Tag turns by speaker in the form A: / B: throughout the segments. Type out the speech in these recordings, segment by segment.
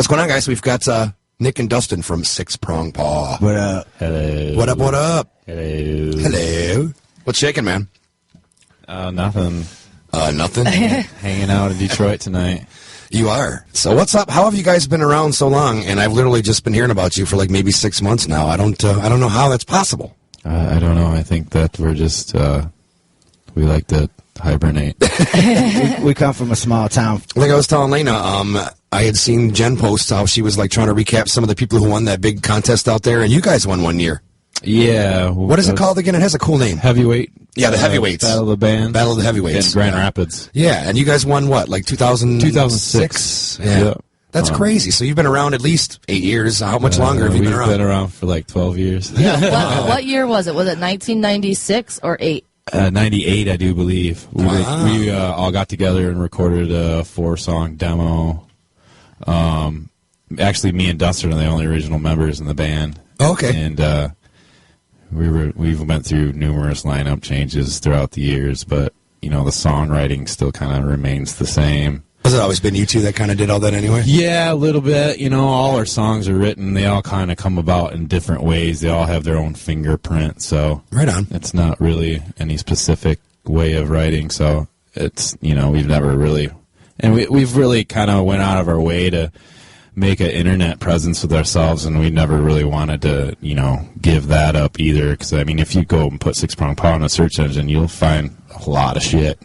A: What's going on, guys? We've got Nick and Dustin from Prong Paw.
B: What up?
C: Hello.
A: What up, what up?
C: Hello.
A: Hello. What's shaking, man?
C: Nothing.
A: Nothing?
C: Hanging out in Detroit tonight.
A: You are. So what's up? How have you guys been around so long? And I've literally just been hearing about you for like maybe 6 months now. I don't know how that's possible.
C: I don't know. I think that we're just, we like to hibernate.
B: We come from a small town.
A: Like I was telling Lena, I had seen Jen post how she was like trying to recap some of the people who won that big contest out there, and you guys won one year.
C: Yeah.
A: What is it called again? It has a cool name.
C: Heavyweight.
A: Yeah, the heavyweights.
C: Battle of the Band.
A: Battle of the Heavyweights.
C: In Grand Rapids.
A: Yeah, and you guys won what, like 2006? Yeah.
C: Yep.
A: That's crazy. So you've been around at least 8 years. How much longer have you been around?
C: We've been around for like 12 years.
D: Yeah. What year was it? Was it 1996 or 8?
C: 98, I do believe. We all got together and recorded a 4-song demo. Actually, me and Dustin are the only original members in the band.
A: Okay.
C: And we've went through numerous lineup changes throughout the years, but the songwriting still kind of remains the same.
A: Has it always been you two that kind of did all that anyway?
C: Yeah, a little bit. All our songs are written. They all kind of come about in different ways. They all have their own fingerprint. So
A: right on.
C: It's not really any specific way of writing. So it's, we've never really, and we've really kind of went out of our way to make an internet presence with ourselves, and we never really wanted to, give that up either. Because, if you go and put Prong Paw in a search engine, you'll find a lot of shit.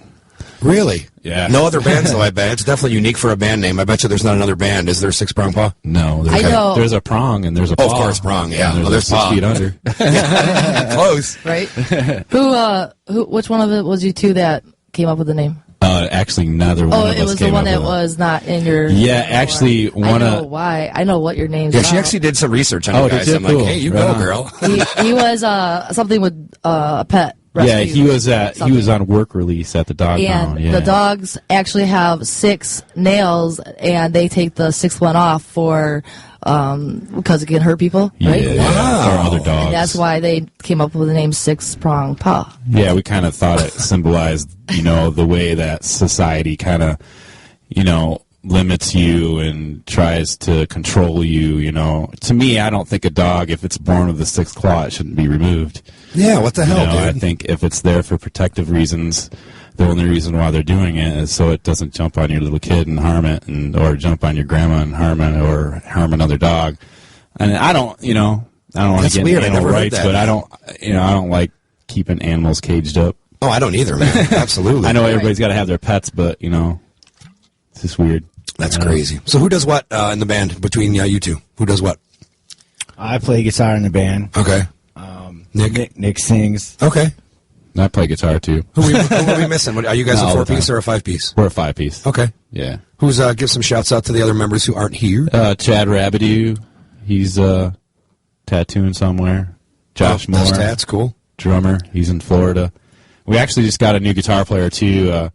A: Really?
C: Yeah.
A: No other bands, though, I bet. It's definitely unique for a band name. I bet you there's not another band. Is there Prong Paw?
C: No. There's a Prong and there's a Paw.
A: Oh, of course, Prong, yeah.
C: And there's 6 feet under.
A: Close.
D: Right? Which one of it was you two that came up with the name?
C: Actually, neither one of us came up with it.
D: Oh, it was the one that was not in your...
C: Yeah, actually,
D: I know why. I know what your name's
A: Yeah, she actually did some research on you guys. I'm like, hey, you go, girl.
D: He was something with a pet.
C: Yeah, he was on work release at the dog pound. Yeah.
D: The dogs actually have 6 nails, and they take the 6th one off for because it can hurt people, right?
C: Yeah, or other dogs.
D: And that's why they came up with the name Prong Paw.
C: Yeah, we kind of thought it symbolized, the way that society kind of, limits you and tries to control you, To me, I don't think a dog, if it's born with the 6th claw, it shouldn't be removed.
A: Yeah, what the hell, dude?
C: I think if it's there for protective reasons, the only reason why they're doing it is so it doesn't jump on your little kid and harm it, or jump on your grandma and harm it, or harm another dog. And I don't want to get into animal rights, but I don't like keeping animals caged up.
A: Oh, I don't either, man. Absolutely.
C: I know everybody's got to have their pets, but, it's just weird.
A: That's crazy. So who does what in the band between you two? Who does what?
B: I play guitar in the band.
A: Okay.
B: Nick sings.
A: Okay.
C: I play guitar, too.
A: Who are we missing? Are you guys a 4-piece or a 5-piece?
C: We're a 5-piece.
A: Okay.
C: Yeah.
A: Who's give some shouts out to the other members who aren't here?
C: Chad Rabideau. He's tattooing somewhere. Josh Moore.
A: That's cool.
C: Drummer. He's in Florida. We actually just got a new guitar player, too.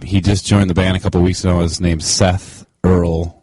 C: He just joined the band a couple weeks ago. His name's Seth Earl,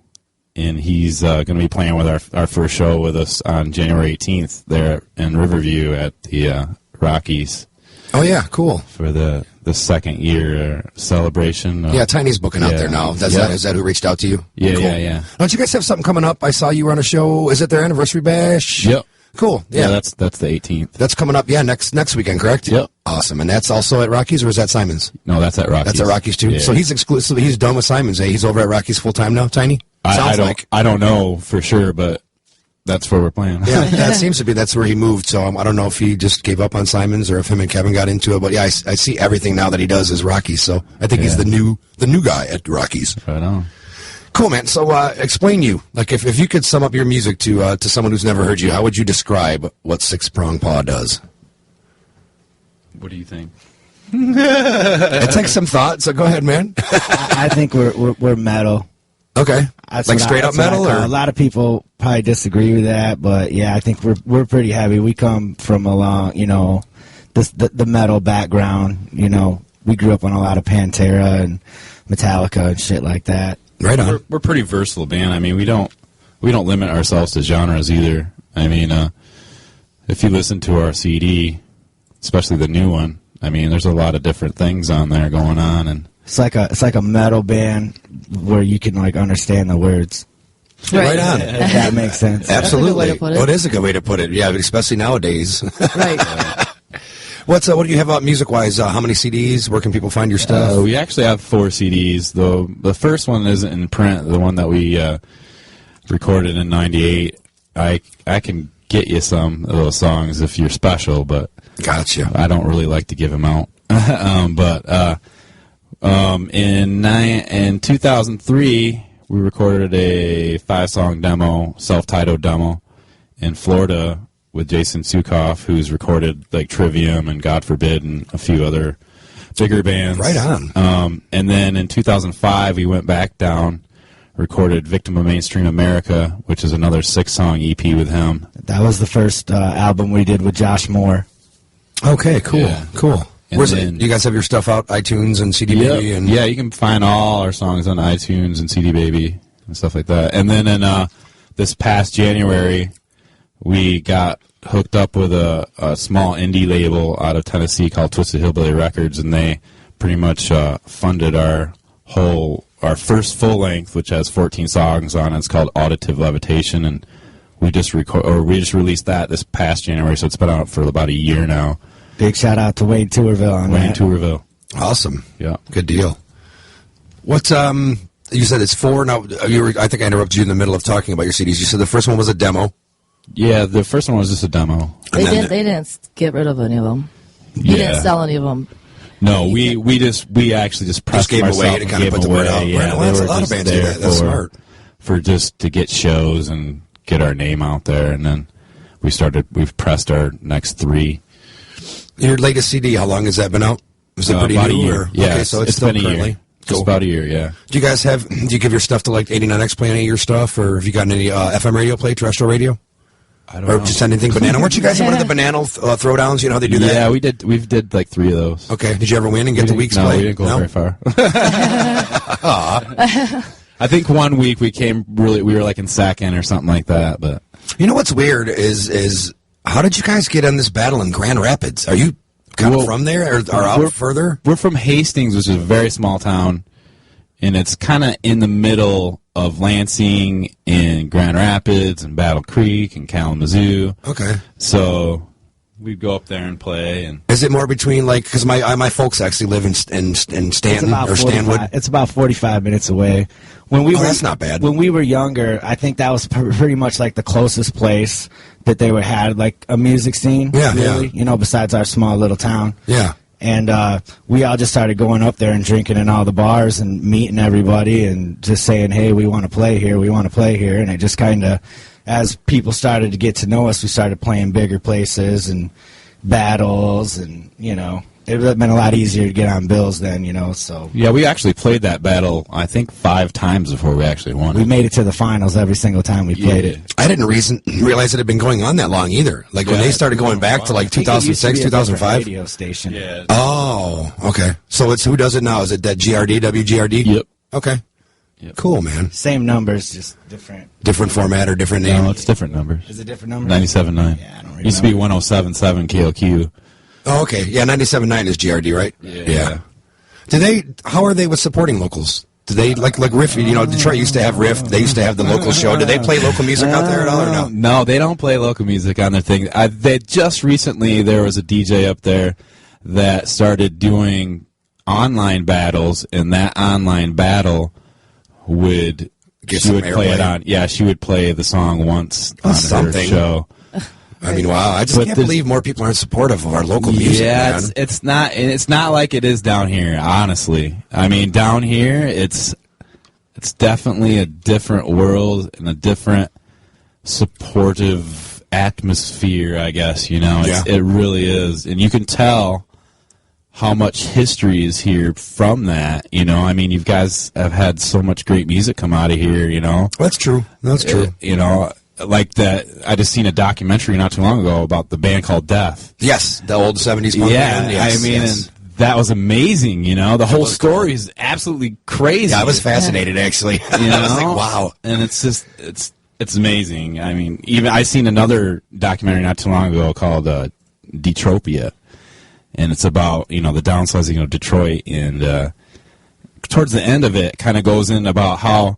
C: and he's going to be playing with our first show with us on January 18th there in Riverview at the Rockies.
A: Oh, yeah, cool.
C: For the second year celebration.
A: Yeah, Tiny's booking out there now. Is that who reached out to you?
C: Yeah,
A: cool.
C: yeah.
A: Don't you guys have something coming up? I saw you were on a show. Is it their anniversary bash?
C: Yep.
A: Cool. Yeah,
C: that's the 18th.
A: That's coming up, next weekend, correct?
C: Yep.
A: Awesome. And that's also at Rockies, or is that Simon's?
C: No, that's at Rockies.
A: That's at Rockies, too?
C: Yeah.
A: So he's exclusively, he's done with Simon's, eh? He's over at Rockies full-time now, Tiny?
C: I don't know for sure, but that's where we're playing.
A: Yeah, that seems to be. That's where he moved. So I don't know if he just gave up on Simon's or if him and Kevin got into it. But yeah, I see everything now that he does is Rockies. So I think he's the new guy at Rockies.
C: Right on.
A: Cool, man. So explain you. Like if you could sum up your music to someone who's never heard you, how would you describe what Prong Paw does?
C: What do you think?
A: It takes some thought. So go ahead, man.
B: I think we're metal.
A: Okay.
B: That's
A: like straight up metal, or
B: a lot of people probably disagree with that, but yeah, I think we're pretty heavy. We come from a long, the metal background. We grew up on a lot of Pantera and Metallica and shit like that.
A: Right on.
C: We're pretty versatile band. I mean, we don't limit ourselves to genres either. I mean, if you listen to our CD, especially the new one, I mean, there's a lot of different things on there going on, and
B: it's like a metal band where you can like understand the words.
A: Right on.
B: If that makes sense.
A: Absolutely.
D: That's a good way to put it.
A: Oh, it is a good way to put it. Yeah, especially nowadays.
D: Right.
A: What do you have out music-wise? How many CDs? Where can people find your stuff?
C: We actually have 4 CDs, though the first one isn't in print. The one that we recorded in '98. I can get you some of those songs if you're special, but
A: Gotcha.
C: I don't really like to give them out. In 2003, we recorded a 5-song demo, self-titled demo, in Florida with Jason Sukoff, who's recorded like Trivium and God Forbid and a few other bigger bands.
A: Right on.
C: And then in 2005, we went back down, recorded Victim of Mainstream America, which is another 6-song EP with him.
B: That was the first album we did with Josh Moore.
A: Okay, cool,
C: Yeah.
A: cool.
C: And
A: Where's
C: then-
A: it? You guys have your stuff out, iTunes and CD
C: Yep.
A: Baby? And
C: Yeah, you can find all our songs on iTunes and CD Baby and stuff like that. And then in this past January, we got hooked up with a small indie label out of Tennessee called Twisted Hillbilly Records, and they pretty much funded our first full length, which has 14 songs on it. It's called Auditive Levitation, and we just released that this past January, so it's been out for about a year now.
B: Big shout out to Wayne Tourville on
C: Wayne
B: that.
C: Tourville.
A: Awesome.
C: Yeah.
A: Good deal. What's you said it's 4 now. I think I interrupted you in the middle of talking about your CDs. You said the first one was a demo.
C: Yeah, the first one was just a demo.
D: They
A: And then-
D: didn't get rid of any of them.
C: Yeah.
D: You didn't sell any of them.
C: No, we actually just pressed
A: gave
C: them
A: away
C: ourselves
A: to
C: and
A: kind of
C: gave
A: put the
C: them
A: word
C: away.
A: out.
C: Yeah,
A: Right, well,
C: they
A: that's a
C: were
A: lot of
C: just
A: bands do
C: there
A: that. That's smart.
C: for just to get shows and get our name out there, and then we've pressed our next 3.
A: Your latest CD, how long has that been out? Is it pretty
C: about
A: new?
C: a year.
A: Or?
C: Yeah,
A: Okay, so it's still
C: been a
A: currently.
C: year. Just
A: Cool.
C: about a year, yeah.
A: Do you give your stuff to like 89X play any of your stuff, or have you gotten any FM radio play, terrestrial radio?
C: I don't
A: Or
C: know.
A: just anything banana? Weren't you guys in one of the banana throwdowns? You know how they do that?
C: Yeah, we've did like 3 of those.
A: Okay. Did you ever win and get the week's
C: no,
A: play?
C: we didn't go very far. I think one week we were like in second or something like that, but
A: You know what's weird is how did you guys get on this battle in Grand Rapids? Are you kind of
C: Well,
A: from there or out further?
C: we're from Hastings, which is a very small town, and it's kind of in the middle of Lansing and Grand Rapids and Battle Creek and Kalamazoo.
A: Okay.
C: So we'd go up there and play. And
A: Is it more between like because my folks actually live in Stanton or Stanwood?
B: It's about 45 minutes away. When we
A: that's not bad.
B: When we were younger, I think that was pretty much like the closest place that they had like a music scene.
A: Yeah,
B: really,
A: yeah.
B: You know, besides our small little town.
A: Yeah.
B: And we all just started going up there and drinking in all the bars and meeting everybody and just saying, hey, we want to play here, we want to play here. And it just kind of, as people started to get to know us, we started playing bigger places and battles. And, you know, it would have been a lot easier to get on bills then, you know. So
C: yeah, we actually played that battle, I think, 5 times before we actually won
B: we
C: it.
B: made it to the finals every single time we played it.
A: I didn't realize it had been going on that long either. Like when
C: Yeah,
A: they started going back to like
B: I think it used to
A: 2006,
B: be a different
A: 2005.
B: radio station.
C: Yeah.
A: Oh, okay. So it's who does it now? Is it that GRD, WGRD?
C: Yep.
A: Okay.
C: Yep.
A: Cool, man.
B: Same numbers, just different.
A: Different format or different name?
C: No, it's different numbers.
B: Is it different numbers?
C: 97.9.
B: Yeah, I don't
C: Used to be 107.7 KLQ.
A: Oh, okay. Yeah, 97.9 is GRD, right?
C: Yeah.
A: How are they with supporting locals? Do they, like Riff, you know, Detroit used to have Riff. They used to have the local show. Do they play local music out there at all or no?
C: No, they don't play local music on their thing. They just recently, there was a DJ up there that started doing online battles, and that online battle would
A: Get
C: she
A: some
C: would play it
A: airplay.
C: on. Yeah, she would play the song once on her
A: something.
C: show.
A: I mean, wow. I just
C: But
A: can't
C: there's-
A: believe more people aren't supportive of our local music,
C: Yeah,
A: man.
C: it's not like it is down here. Honestly, I mean, down here it's definitely a different world and a different supportive atmosphere. I guess you know it really is, and you can tell how much history is here from that. You know, I mean, you guys have had so much great music come out of here. You know,
A: That's true. That's true.
C: You know. Like that, I just seen a documentary not too long ago about the band called Death.
A: Yes, the old 70s punk
C: Yeah,
A: band. Yes,
C: I mean,
A: yes.
C: and that was amazing. You know, the whole
A: was
C: story is absolutely crazy.
A: Yeah, I was fascinated, actually.
C: You
A: I was
C: know?
A: like, wow.
C: And it's just it's amazing. I mean, even I seen another documentary not too long ago called Detropia, and it's about the downsizing of Detroit. And towards the end of it, kind of goes in about how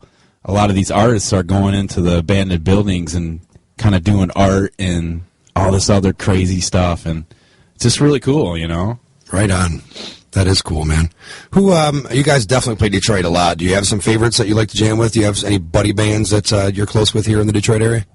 C: a lot of these artists are going into the abandoned buildings and kind of doing art and all this other crazy stuff, and it's just really cool, you know.
A: Right on. That is cool, man. Who you guys definitely play Detroit a lot. Do you have some favorites that you like to jam with? Do you have any buddy bands that you're close with here in the Detroit area?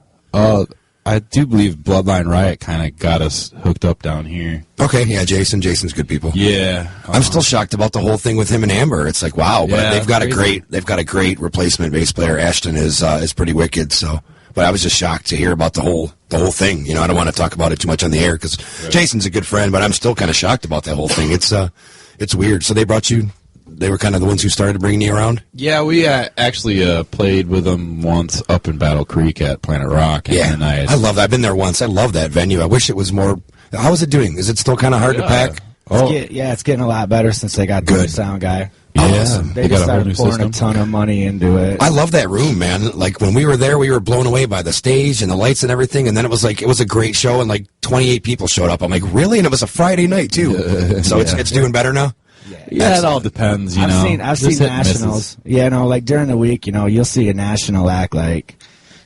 C: I do believe Bloodline Riot kind of got us hooked up down here.
A: Okay, yeah, Jason's good people.
C: Yeah,
A: I'm still shocked about the whole thing with him and Amber. It's like, wow, but
C: Yeah,
A: they've got
C: crazy.
A: a great replacement bass player. Ashton is pretty wicked. So, but I was just shocked to hear about the whole thing. You know, I don't want to talk about it too much on the air because Jason's a good friend, but I'm still kind of shocked about that whole thing. It's weird. So they brought you. They were kind of the ones who started bringing you around?
C: Yeah, we actually played with them once up in Battle Creek at Planet Rock. And
A: Yeah,
C: then
A: I love that. I've been there once. I love that venue. I wish it was more... How is it doing? Is it still kind of hard to pack?
B: It's getting a lot better since they got the new sound guy.
C: Yeah,
A: Awesome.
B: They
C: got
B: just
C: a whole
B: started
C: new
B: pouring
C: system.
B: a ton of money into it.
A: I love that room, man. Like, when we were there, we were blown away by the stage and the lights and everything, and then it was a great show, and like 28 people showed up. I'm like, really? And it was a Friday night, too. So it's doing better now?
C: Yeah, it all depends, you know.
B: I've
C: Just
B: seen
C: hit and
B: nationals.
C: misses.
B: Yeah, no, like during the week, you know, you'll see a national act like,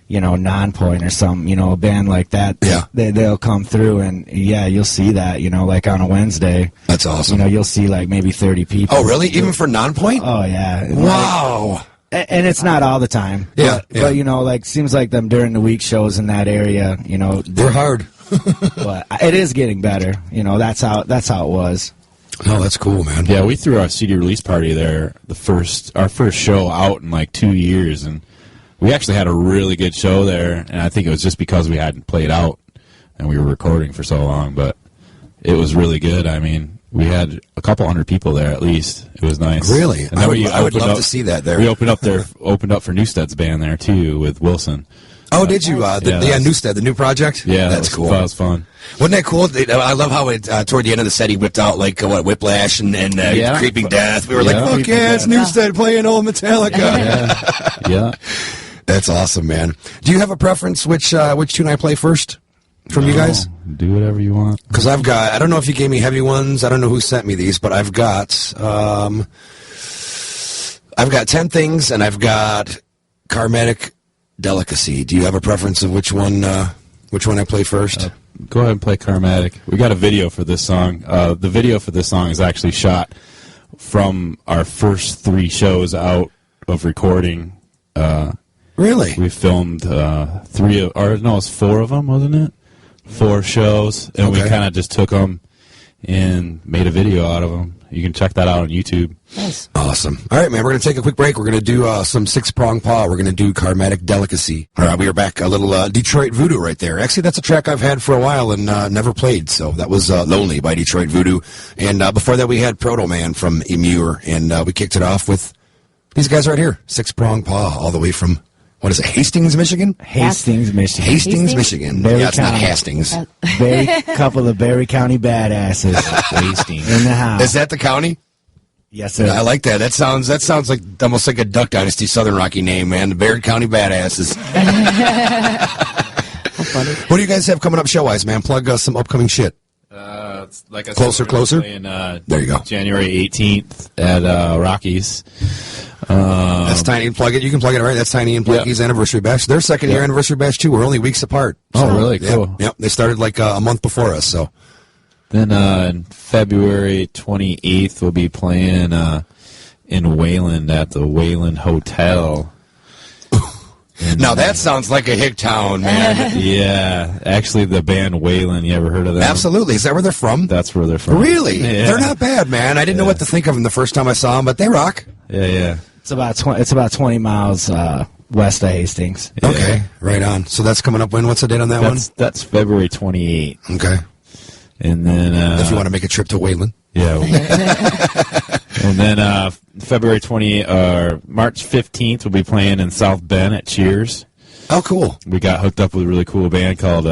B: you know, Non-Point or something, you know, a band like that.
A: Yeah.
B: They'll come through and, yeah, you'll see that, you know, like on a Wednesday.
A: That's awesome.
B: You know, you'll see like maybe 30 people.
A: Oh, really? Even for non-point?
B: Oh, yeah.
A: Wow.
B: And it's not all the time.
A: Yeah,
B: But, you know, like, seems like them during the week shows in that area, you know.
A: They're hard.
B: But it is getting better. You know, that's how it was.
A: Oh, that's cool, man.
C: Yeah, we threw our CD release party there, our first show out in like 2 years, and we actually had a really good show there, and I think it was just because we hadn't played out and we were recording for so long, but it was really good. I mean, we had a couple hundred people there at least. It was nice.
A: Really?
C: And then
A: I would
C: opened
A: love
C: up-
A: to see that there.
C: We opened up for Newstead's band there too with Wilson.
A: Oh, did you? Newstead, the new project?
C: Yeah,
A: That's cool.
C: That was fun.
A: Wasn't that cool? I love how it toward the end of the set he whipped out like Whiplash and
C: Yeah.
A: Creeping Death. We were
C: Yeah.
A: like, fuck yeah, it's Newstead playing old Metallica.
C: Yeah.
A: That's awesome, man. Do you have a preference which tune I play first from you guys?
C: Do whatever you want.
A: Because I don't know if you gave me heavy ones. I don't know who sent me these, but I've got 10 Things and I've got Karmatic Delicacy. Do you have a preference of which one I play first?
C: Go ahead and play Karmatic. We got a video for this song. The video for this song is actually shot from our first 3 shows out of recording.
A: Really?
C: We filmed 4 of them, wasn't it? 4 shows, and we
A: Okay.
C: kind of just took them and made a video out of them. You can check that out on YouTube.
D: Nice.
A: Awesome. All right, man, we're going to take a quick break. We're going to do some Six Prong Paw. We're going to do Karmatic Delicacy. All right, we are back. A little Detroit Voodoo right there. Actually, that's a track I've had for a while and never played. So that was Lonely by Detroit Voodoo. And before that, we had Proto Man from Emure. And we kicked it off with these guys right here. Six Prong Paw, all the way from, what is it, Hastings, Michigan?
B: Hastings, Michigan.
A: Hastings,
D: Hastings?
A: Michigan.
B: Berry
A: Yeah, it's not
B: County.
A: Hastings.
B: Couple of Berry County badasses
C: Hastings.
B: in the house.
A: Is that the county?
B: Yes, sir.
A: I like that. That sounds like almost like a Duck Dynasty Southern Rocky name, man. The Baird County Badasses. What do you guys have coming up show-wise, man? Plug some upcoming shit.
C: It's like I
A: Closer,
C: said,
A: closer?
C: playing,
A: There you go.
C: January 18th at Rockies.
A: That's Tiny and Plug It. You can plug it, right? That's Tiny and Pluggy's anniversary bash. Their second year anniversary bash, too. We're only weeks apart.
C: Oh, really?
A: Yeah,
C: Cool.
A: Yep. They started like a month before us, so.
C: Then on February 28th, we'll be playing in Wayland at the Wayland Hotel.
A: Now that sounds like a hick town, man.
C: Yeah, actually, the band Wayland. You ever heard of them?
A: Absolutely. Is that where they're from?
C: That's where they're from.
A: Really?
C: Yeah.
A: They're not bad, man. I didn't know what to think of them the first time I saw them, but they rock.
C: Yeah.
B: It's about 20 miles west of Hastings.
C: Yeah.
A: Okay, right on. So that's coming up when? What's the date on that
C: That's February 28th.
A: one? Okay.
C: And then
A: If you want to make a trip to Wayland.
C: yeah. And then February 28th or March 15th, we'll be playing in South Bend at Cheers.
A: Oh, cool.
C: We got hooked up with a really cool band called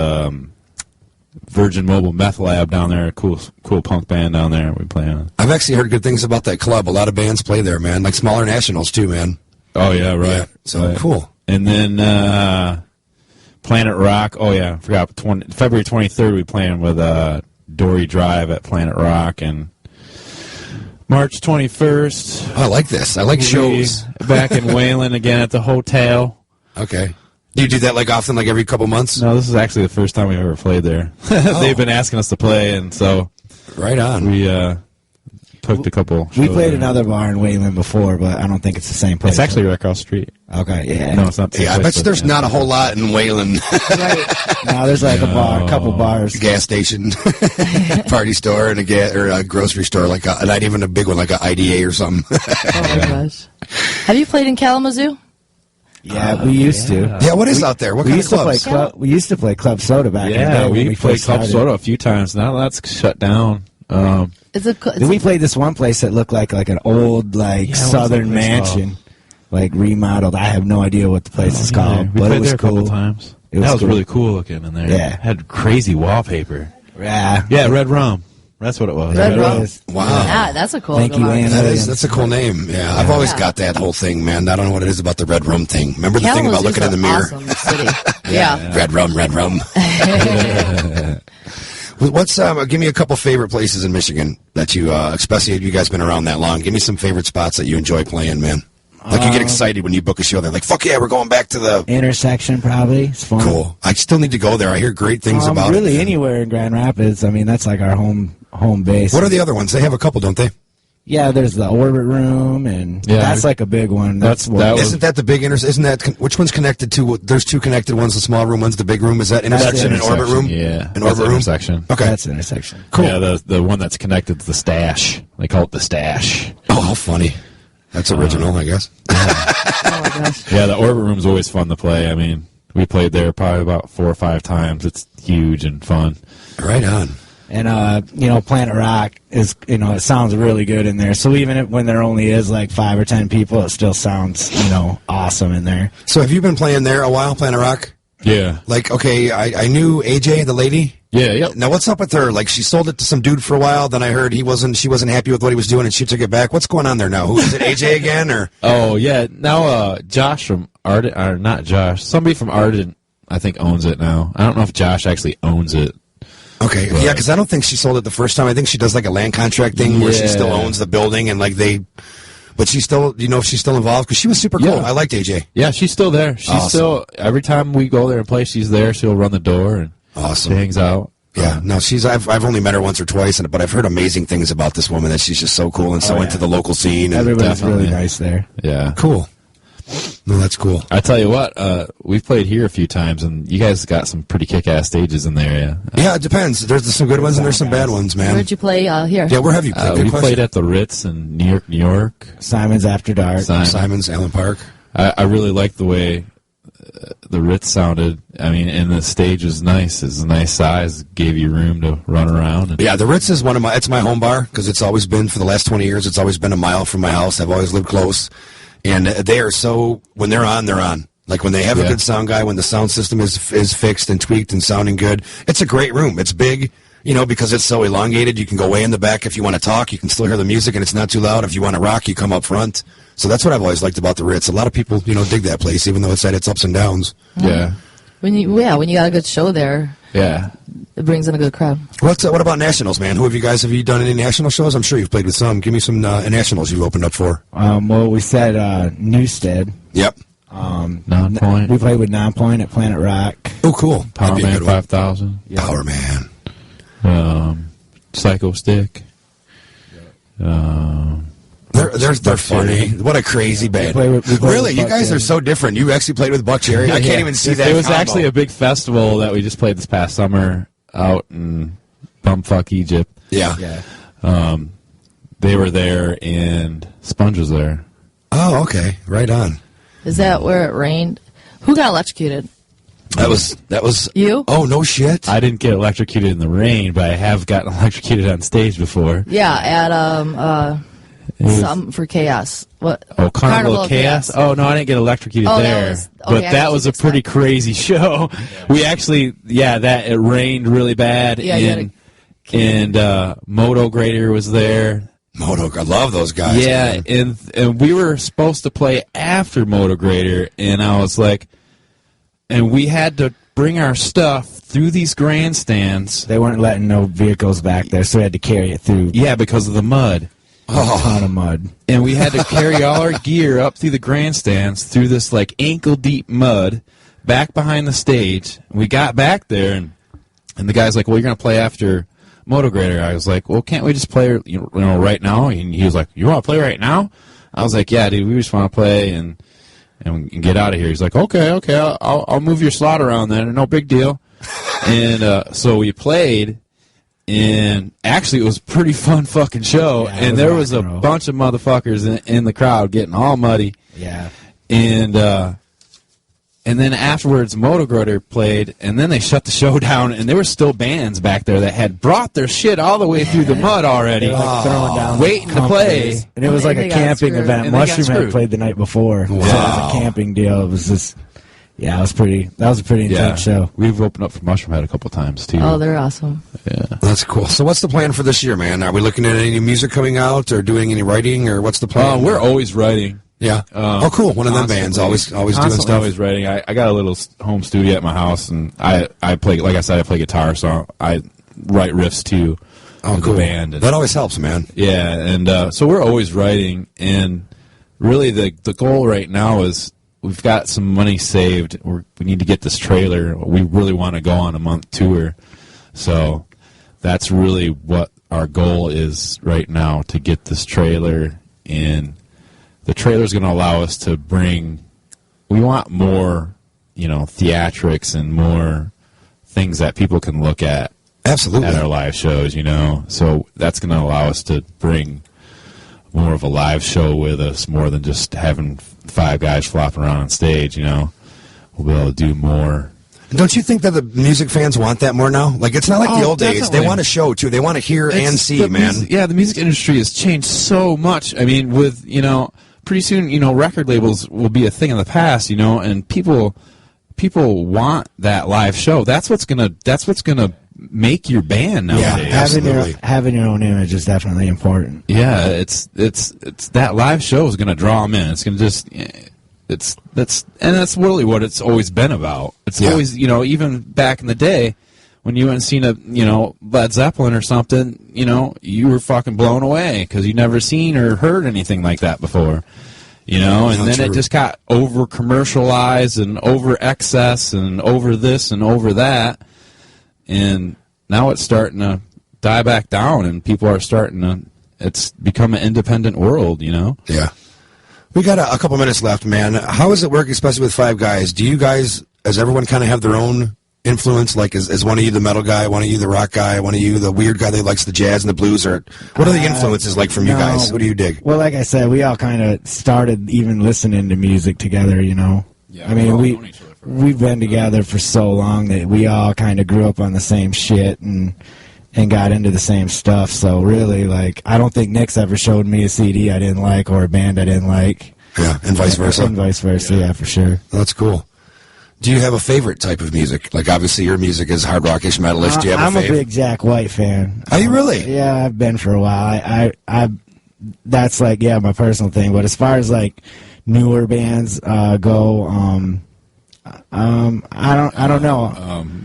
C: Virgin Mobile Meth Lab down there. Cool punk band down there. We play on.
A: I've actually heard good things about that club. A lot of bands play there, man. Like smaller nationals, too, man.
C: Oh yeah, right.
A: Yeah, so
C: Right.
A: cool.
C: And then Planet Rock. Oh yeah, I forgot. February 23rd, we playing with Dory Drive at Planet Rock, and March 21st.
A: I like this. I like shows.
C: Back in Wayland again at the hotel.
A: Okay. Do you do that like often, like every couple months?
C: No, this is actually the first time we've ever played there. They've been asking us to play, and so
A: right on.
C: We booked a couple.
B: We played another bar in Wayland before, but I don't think it's the same place.
C: It's actually right across the street.
B: Okay, yeah.
C: No, it's not. The same
A: I
C: place,
A: bet you there's not a whole lot in Wayland.
D: Right.
B: No, there's like a couple bars.
A: Gas station, party store, and a grocery store, like not even a big one, like an IDA or something.
D: Oh my gosh. Have you played in Kalamazoo?
B: Yeah, we used to.
A: Yeah, what is out there? What kind of clubs?
B: We used to play Club Soda back in the day.
C: We
B: when
C: played
B: first
C: Club
B: started.
C: Soda a few times. Now that's shut down.
B: We played this one place that looked like an old southern mansion, like remodeled. I have no idea what the place is called,
C: We
B: but
C: played
B: it was
C: there a
B: cool.
C: couple times.
B: It was
C: That was
B: cool.
C: really cool looking in there.
B: Yeah.
C: Had crazy wallpaper.
B: Yeah,
C: Yeah, Red Rum. That's what it was.
D: Red Rum.
B: is.
A: Wow.
D: Yeah, that's a cool
B: Thank you,
D: device.
B: Ann.
A: That's a cool name. Yeah, I've always got that whole thing, man. I don't know what it is about the red rum thing. Remember the thing about
D: Kalamazoo's
A: looking in the
D: an
A: mirror?
D: Awesome city. Yeah.
A: Red rum, red rum. What's give me a couple favorite places in Michigan that you, especially if you guys been around that long. Give me some favorite spots that you enjoy playing, man. Like you get excited when you book a show. They're like, "Fuck yeah, we're going back to the
B: Intersection probably. It's fun.
A: cool." I still need to go there. I hear great things about it.
B: Really,
A: man.
B: anywhere in Grand Rapids. I mean, that's like our home base.
A: What are the other ones? They have a couple, don't they?
B: Yeah, there's the Orbit Room, and
C: Yeah.
B: that's like a big one.
C: That was-
A: Isn't that the big Isn't that which one's connected to? There's two connected ones. The small room, one's the big room. Is that intersection and orbit room?
C: Yeah.
A: an
C: That's
A: orbit room.
C: intersection.
A: Okay,
B: That's Intersection.
A: cool.
C: Yeah, the one that's connected to the stash. They call it the stash.
A: Oh, how funny. That's original, I guess.
D: Oh my gosh.
C: Yeah, the orbit room's always fun to play. I mean, we played there probably about 4 or 5 times. It's huge and fun.
A: Right on.
B: And Planet Rock is, it sounds really good in there. So even when there only is like 5 or 10 people, it still sounds, awesome in there.
A: So have you been playing there a while, Planet Rock?
C: Yeah.
A: Like, okay, I knew AJ, the lady.
C: Yeah, yep.
A: Now, what's up with her? Like, she sold it to some dude for a while. Then I heard she wasn't happy with what he was doing, and she took it back. What's going on there now? Who is it? AJ again, or?
C: Oh, yeah. Now, Josh from Ardent, or not Josh, somebody from Ardent, I think, owns it now. I don't know if Josh actually owns it.
A: Okay, yeah, because I don't think she sold it the first time. I think she does like a land contract thing where she still
C: Yeah.
A: owns the building, and but she's still, if she's still involved? Because she was super cool.
C: Yeah.
A: I liked AJ.
C: Yeah, she's still there. She's
A: Awesome.
C: still, every time we go there and play, she's there. She'll run the door and
A: Awesome.
C: she hangs out.
A: Yeah, no, I've only met her once or twice, but I've heard amazing things about this woman, that she's just so cool and so
B: yeah.
A: into the local scene. And
B: Everybody's really
C: Definitely.
B: nice there.
C: Yeah.
A: cool. No, that's cool.
C: I tell you what, we've played here a few times, and you guys got some pretty kick-ass stages in there.
A: Yeah, it depends. There's some good ones and there's some bad ones, man.
D: Where'd you play here?
A: Yeah, where have you played? Good
C: We
A: question.
C: played at the Ritz in New York.
B: Simon's After Dark.
A: Simon's, Allen Park.
C: I really liked the way the Ritz sounded. I mean, and the stage was nice. It's a nice size. Gave you room to run around. And
A: Yeah, the Ritz is it's my home bar because it's always been, for the last 20 years, it's always been a mile from my house. I've always lived close. And they are when they're on, they're on. Like when they have a
C: Yeah.
A: good sound guy, when the sound system is fixed and tweaked and sounding good, it's a great room. It's big, because it's so elongated. You can go way in the back if you want to talk. You can still hear the music and it's not too loud. If you want to rock, you come up front. So that's what I've always liked about the Ritz. A lot of people, dig that place, even though it's had its ups and downs.
C: yeah,
D: When you got a good show there,
C: yeah.
D: it brings in a good crowd.
A: What about nationals, man? Have you done any national shows? I'm sure you've played with some. Give me some nationals you've opened up for.
B: Well, we said Newstead.
A: Yep.
C: Non-point.
B: We played with Nonpoint at Planet Rock.
A: Oh, cool.
C: Power
A: That'd be a
C: Man
A: good one.
C: 5000.
A: Power Man.
C: Psycho Stick.
A: They're funny. What a crazy band.
B: We played
A: Really,
B: with
A: you
B: Buck
A: guys
B: Cherry.
A: are so different. You actually played with Buck Cherry. I can't even see that.
C: It was
A: combo.
C: actually a big festival that we just played this past summer out in bumfuck Egypt.
A: Yeah.
B: Yeah.
C: They were there and Sponge was there.
A: Oh, okay. Right on.
D: Is that where it rained? Who got electrocuted?
A: That was
D: You?
A: Oh, no shit.
C: I didn't get electrocuted in the rain, but I have gotten electrocuted on stage before.
D: Yeah, at something for Chaos. What?
C: Oh, Carnival of Chaos? Oh, no, I didn't get electrocuted
D: Oh, that
C: there.
D: was-
C: but
D: okay, I
C: that
D: got
C: was
D: you
C: a
D: mixed
C: pretty
D: up.
C: crazy show. We actually, it rained really bad.
D: Yeah, you
C: and Moto Grader was there.
A: Moto, I love those guys.
C: Yeah,
A: man.
C: and we were supposed to play after Moto Grader, and I was like, and we had to bring our stuff through these grandstands.
B: They weren't letting no vehicles back there, so we had to carry it through.
C: Yeah, because of the mud.
B: A ton of mud.
C: And we had to carry all our gear up through the grandstands through this like ankle deep mud back behind the stage. We got back there and the guy's like, well, you're going to play after Motograder. I was like, well, can't we just play right now? And he was like, you want to play right now? I was like, yeah, dude, we just want to play and get out of here. He's like, okay, I'll move your slot around then. No big deal. And so we played, and actually it was a pretty fun fucking show.
B: Yeah,
C: and there was a bunch of motherfuckers in the crowd getting all muddy.
B: Yeah.
C: And then afterwards, Motograder played, and then they shut the show down, and there were still bands back there that had brought their shit all the way through the mud already,
B: Like throwing down
C: waiting to play.
B: And it was like a camping event.
C: And they got
B: Mushroom had
C: screwed.
B: played the night before.
A: Wow.
B: So it was a camping deal. It was just, that was a pretty intense show.
C: We've opened up for Mushroom Head a couple times, too.
D: Oh, they're awesome.
C: Yeah.
A: That's cool. So what's the plan for this year, man? Are we looking at any music coming out or doing any writing, or what's the plan?
C: We're always writing.
A: Yeah. Oh, cool. One of them bands, always doing stuff.
C: Always writing. I got a little home studio at my house, and I play, like I said, I play guitar, so I write riffs too.
A: Oh,
C: with
A: cool.
C: The band. And,
A: that always helps, man.
C: yeah, and so we're always writing, and really the goal right now is we've got some money saved. We need to get this trailer. We really want to go on a month tour, so that's really what our goal is right now, to get this trailer in. The trailer is going to allow us to bring. We want more, theatrics and more things that people can look at.
A: Absolutely.
C: At our live shows, So that's going to allow us to bring more of a live show with us, more than just having 5 guys flopping around on stage. We'll be able to do more.
A: Don't you think that the music fans want that more now? Like, it's not like the old days.
C: Definitely.
A: They want a show, too. They want to hear and see, man.
C: The music industry has changed so much. I mean, with, pretty soon, record labels will be a thing of the past, and people want that live show. That's what's gonna make your band nowadays.
A: Yeah,
B: having your own image is definitely important.
C: Yeah, it's that live show is gonna draw them in. It's gonna just that's really what it's always been about. It's always, even back in the day when you went and seen a, Led Zeppelin or something, you were fucking blown away because you never seen or heard anything like that before, and then it just got over commercialized and over excess and over this and over that, and now it's starting to die back down, and people are starting to. It's become an independent world,
A: Yeah. We got a couple minutes left, man. How does it work, especially with 5 guys? Do you guys, does everyone kind of have their own influence? Like, is one of you the metal guy, one of you the rock guy, one of you the weird guy that likes the jazz and the blues? Or what are the influences like from you guys? What do you dig?
B: Well, like I said, we all kind of started even listening to music together, Yeah, I mean, we've been together for so long that we all kind of grew up on the same shit and got into the same stuff. So really, like, I don't think Nick's ever showed me a CD I didn't like or a band I didn't like.
A: Yeah, and vice versa.
B: And vice versa, yeah, for sure.
A: That's cool. Do you have a favorite type of music? Like, obviously, your music is hard rockish, metalish. Do you have
B: I'm a big Jack White fan.
A: Are you really?
B: Yeah, I've been for a while. I that's like, my personal thing. But as far as like newer bands go, I don't know.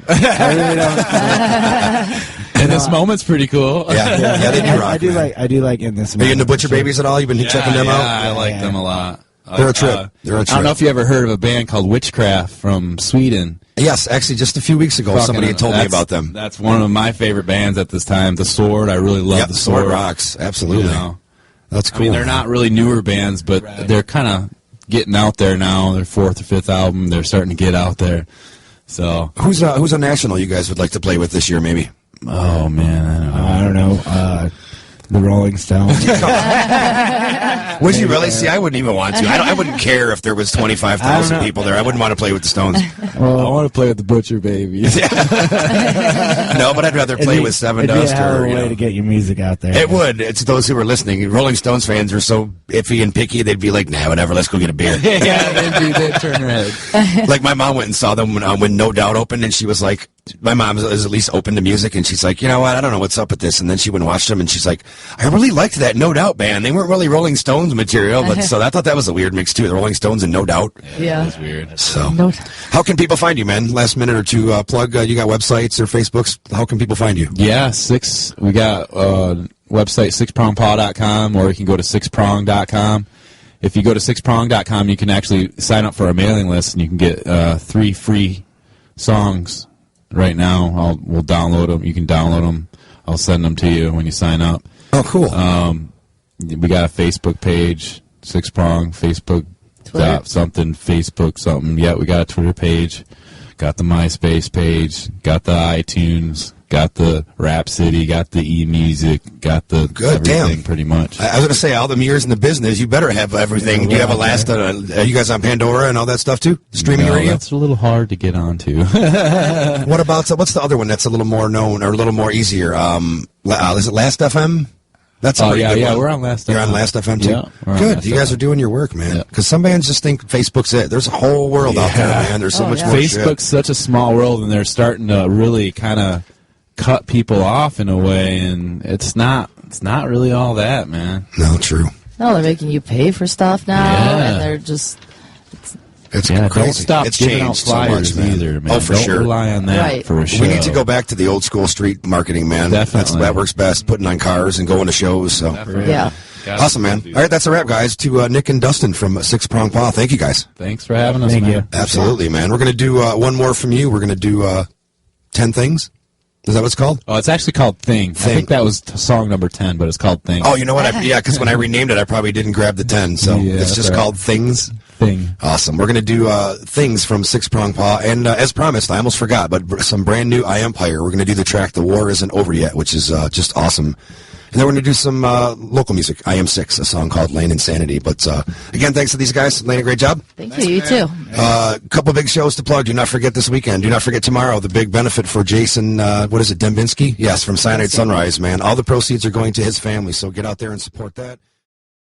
B: I really don't.
C: And this moment's pretty cool.
A: Yeah, they do rock.
B: I do like In This
A: Are you
B: Moment.
A: into Butcher Babies at all? You've been checking them out?
C: Yeah, I like them a lot.
A: They're a trip. They're a trip.
C: I don't know if you ever heard of a band called Witchcraft from Sweden.
A: Yes, actually, just a few weeks ago, somebody had told me about them.
C: That's one of my favorite bands at this time. The Sword, I really love the Sword.
A: Sword rocks, absolutely. That's cool.
C: I mean, they're not really newer bands, but they're kind of getting out there now. Their 4th or 5th album, they're starting to get out there. So,
A: who's a national you guys would like to play with this year, maybe?
C: Oh man,
B: I don't know. The Rolling Stones.
A: Would you really? See, I wouldn't even want to. I wouldn't care if there was 25,000 people there. I wouldn't want to play with the Stones.
C: Well, I want to play with the Butcher Babies.
A: No, but I'd rather play with Seven
B: It'd be
A: Dust.
B: a hell of a way to get your music out there.
A: It would. It's those who are listening. Rolling Stones fans are so iffy and picky. They'd be like, nah, whatever. Let's go get a beer.
C: They'd turn their head.
A: Like my mom went and saw them when No Doubt opened, and she was like, my mom is at least open to music, and she's like, you know what? I don't know what's up with this. And then she went and watched them, and she's like, I really liked that No Doubt band. They weren't really Rolling Stones material, but so I thought that was a weird mix too. The Rolling Stones and No Doubt.
D: Yeah.
C: That's weird.
A: So,
D: No.
A: how can people find you, man? Last minute or two plug. You got websites or Facebooks? How can people find you?
C: Yeah, we got website, sixprongpaw.com, or you can go to sixprong.com. If you go to sixprong.com, you can actually sign up for our mailing list, and you can get 3 free songs right now. We'll download them. You can download them. I'll send them to you when you sign up.
A: Oh, cool.
C: We got a Facebook page, Six Prong, Facebook Facebook something. Yeah, we got a Twitter page, got the MySpace page, got the iTunes, got the Rhapsody, got the eMusic, got the everything pretty much.
A: I was going to say, all them years in the business, you better have everything. Do you have a last, are you guys on Pandora and all that stuff too? Streaming radio?
C: That's a little hard to get onto.
A: What about, what's the other one that's a little more known or a little more easier? Is it Last FM? That's a pretty good one.
C: We're on Last FM.
A: You're on Last FM too?
C: Yeah,
A: good. You guys are doing your work, man. Because some bands just think Facebook's it. There's a whole world out there, man. There's so much more
C: Facebook's such a small world, and they're starting to really kind of cut people off in a way, and it's not really all that, man.
A: No, true.
D: No, they're making you pay for stuff now, and they're just...
A: It's crazy.
C: Don't stop
A: it's
C: giving
A: changed
C: out flyers
A: so much, man.
C: either, man.
A: Oh, for
C: don't
A: sure.
C: Rely on that for a show.
A: We need to go back to the old school street marketing, man.
C: Definitely.
A: That works best, putting on cars and going to shows. So.
D: Yeah.
A: Awesome, man. All right, that's a wrap, guys. To Nick and Dustin from Six Prong Paw. Thank you, guys.
C: Thanks for having us,
B: Thank
C: man.
B: you.
A: Absolutely, man. We're going to do one more from you. We're going to do 10 Things. Is that what it's called?
C: Oh, it's actually called Thing. I think that was song number 10, but it's called Thing.
A: Oh, you know what? Because when I renamed it, I probably didn't grab the 10. So it's just called Things.
C: Thing.
A: Awesome. We're going to do Things from Six Prong Paw. And as promised, I almost forgot, but some brand new I Empire. We're going to do the track The War Isn't Over Yet, which is just awesome. And then we're going to do some local music. I Am Six, a song called Lane Insanity. But again, thanks to these guys. Lane, a great job.
D: Thank you. You too.
A: A couple big shows to plug. Do not forget this weekend. Do not forget tomorrow, the big benefit for Jason, Dembinski? Yes, from Cyanide Sunrise, man. All the proceeds are going to his family, so get out there and support that.